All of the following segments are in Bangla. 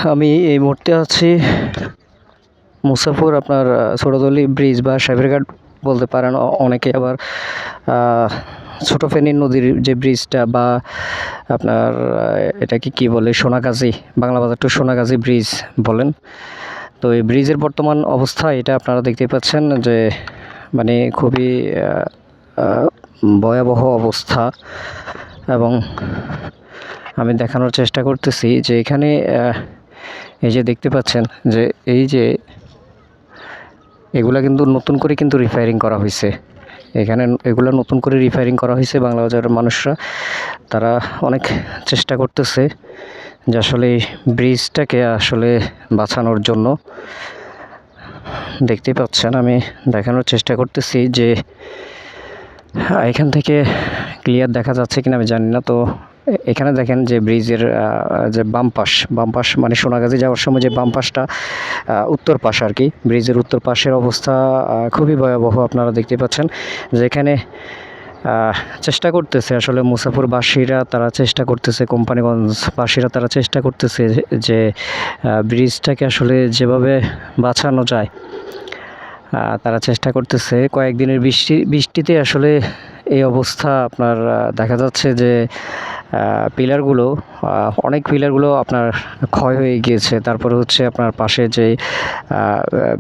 আমি এই মুহূর্তে আছি মুসাফুর আপনার ছোটতলী ব্রিজ বা সাহেবেরঘাট বলতে পারেন অনেকে, আবার ছোট ফেনী নদীর যে ব্রিজটা বা আপনার এটাকে কি বলে সোনাগাজী, বাংলা বাজার টু সোনাগাজী ব্রিজ বলেন। তো এই ব্রিজের বর্তমান অবস্থা এটা আপনারা দেখতে পাচ্ছেন যে মানে খুবই ভয়াবহ অবস্থা। এবং আমি দেখানোর চেষ্টা করতেছি যে এখানে এই যে দেখতে পাচ্ছেন যে এই যে এগুলা কিন্তু নতুন করে কিন্তু রিপেয়ারিং করা হয়েছে। এখানে এগুলো নতুন করে রিপেয়ারিং করা হয়েছে। বাংলা বাজারের মানুষরা তারা অনেক চেষ্টা করতেছে যে আসলে এই ব্রিজটাকে আসলে বাঁচানোর জন্য। দেখতেই পাচ্ছেন আমি দেখানোর চেষ্টা করতেছি যে এখান থেকে ক্লিয়ার দেখা যাচ্ছে কিনা আমি জানি না। তো এখানে দেখেন যে ব্রিজের যে বাম পাশ মানে সোনাগাজী যাওয়ার সময় যে বাম পাশটা উত্তর পাশ আর কি, ব্রিজের উত্তর পাশের অবস্থা খুবই ভয়াবহ। আপনারা দেখতে পাচ্ছেন যে এখানে চেষ্টা করতেছে আসলে মুসাফুরবাসীরা, তারা চেষ্টা করতেছে, কোম্পানিগঞ্জবাসীরা তারা চেষ্টা করতেছে যে ব্রিজটাকে আসলে যেভাবে বাঁচানো যায় তারা চেষ্টা করতেছে। কয়েকদিনের বৃষ্টিতে আসলে এই অবস্থা আপনার দেখা যাচ্ছে যে অনেক পিলারগুলো আপনার ক্ষয় হয়ে গিয়েছে। তারপরে হচ্ছে আপনার পাশে যে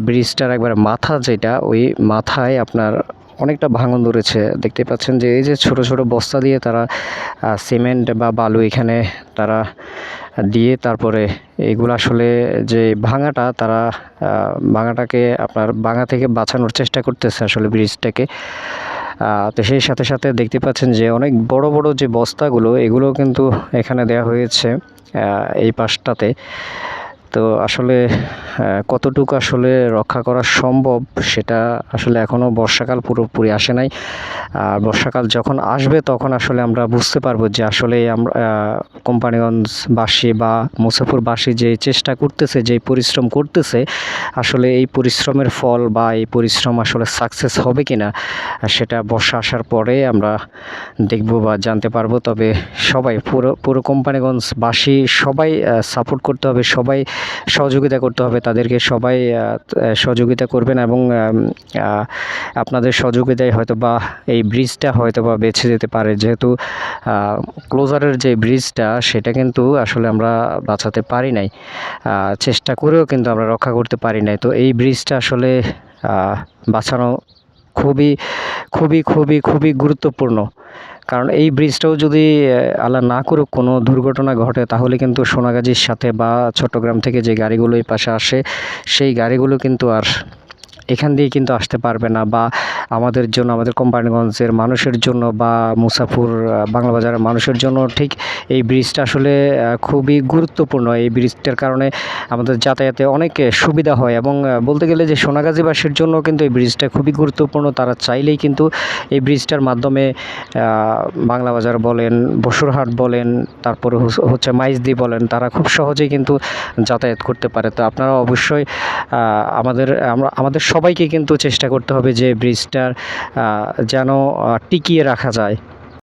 ব্রিজটার একবার মাথা, যেটা ওই মাথায় আপনার অনেকটা ভাঙন ধরেছে। দেখতে পাচ্ছেন যে এই যে ছোট ছোট বস্তা দিয়ে তারা সিমেন্ট বা বালু এখানে তারা দিয়ে তারপরে এগুলো আসলে যে ভাঙাটাকে আপনার ভাঙা থেকে বাঁচানোর চেষ্টা করতেছে আসলে ব্রিজটাকে। তো সেই সাথে সাথে দেখতে পাচ্ছেন যে অনেক বড় বড় যে বস্তাগুলো এগুলো কিন্তু এখানে দেওয়া হয়েছে এই পাশটাতে। তো আসলে কতটুকু আসলে রক্ষা করা সম্ভব সেটা আসলে এখনও বর্ষাকাল পুরোপুরি আসে নাই। আর বর্ষাকাল যখন আসবে তখন আসলে আমরা বুঝতে পারবো যে আসলে আমরা কোম্পানিগঞ্জবাসী বা মুসাফুরবাসী যে চেষ্টা করতেছে, যে পরিশ্রম করতেছে, আসলে এই পরিশ্রমের ফল বা এই পরিশ্রম আসলে সাকসেস হবে কি না সেটা বর্ষা আসার পরে আমরা দেখব বা জানতে পারবো। তবে সবাই পুরো কোম্পানিগঞ্জবাসী সবাই সাপোর্ট করতে হবে, সবাই সহযোগিতা করতে হবে তাদেরকে, সবাই সহযোগিতা করবেন এবং আপনাদের সহযোগিতায় হয়তো বা এই ব্রিজটা হয়তো বা বেঁচে যেতে পারে। যেহেতু ক্লোজারের যে ব্রিজটা সেটা কিন্তু আসলে আমরা বাঁচাতে পারি নাই, চেষ্টা করেও কিন্তু আমরা রক্ষা করতে পারি নাই। তো এই ব্রিজটা আসলে বাঁচানো খুবই খুবই খুবই খুবই গুরুত্বপূর্ণ। কারণ এই ব্রিজটাও যদি আল্লাহ না করুক কোনো দুর্ঘটনা ঘটে, তাহলে কিন্তু সোনাগাজীর সাথে বা চট্টগ্রাম থেকে যে গাড়িগুলো এই পাশে আসে সেই গাড়িগুলো কিন্তু আর এখান দিয়ে কিন্তু আসতে পারবে না। বা আমাদের জন্য, আমাদের কোম্পানিগঞ্জের মানুষের জন্য বা মুসাফুর বাংলা বাজারের মানুষের জন্য ঠিক এই ব্রিজটা আসলে খুবই গুরুত্বপূর্ণ। এই ব্রিজটার কারণে আমাদের যাতায়াতে অনেক সুবিধা হয় এবং বলতে গেলে যে সোনাগাজীবাসীর জন্য কিন্তু এই ব্রিজটা খুবই গুরুত্বপূর্ণ। তারা চাইলেই কিন্তু এই ব্রিজটার মাধ্যমে বাংলা বাজার বলেন, বসুরহাট বলেন, তারপরে হচ্ছে মাইজদি বলেন, তারা খুব সহজেই কিন্তু যাতায়াত করতে পারে। তো আপনারা অবশ্যই আমাদের সবাইকে কিন্তু চেষ্টা করতে হবে যে ব্রিজটার যেন টিকিয়ে রাখা যায়।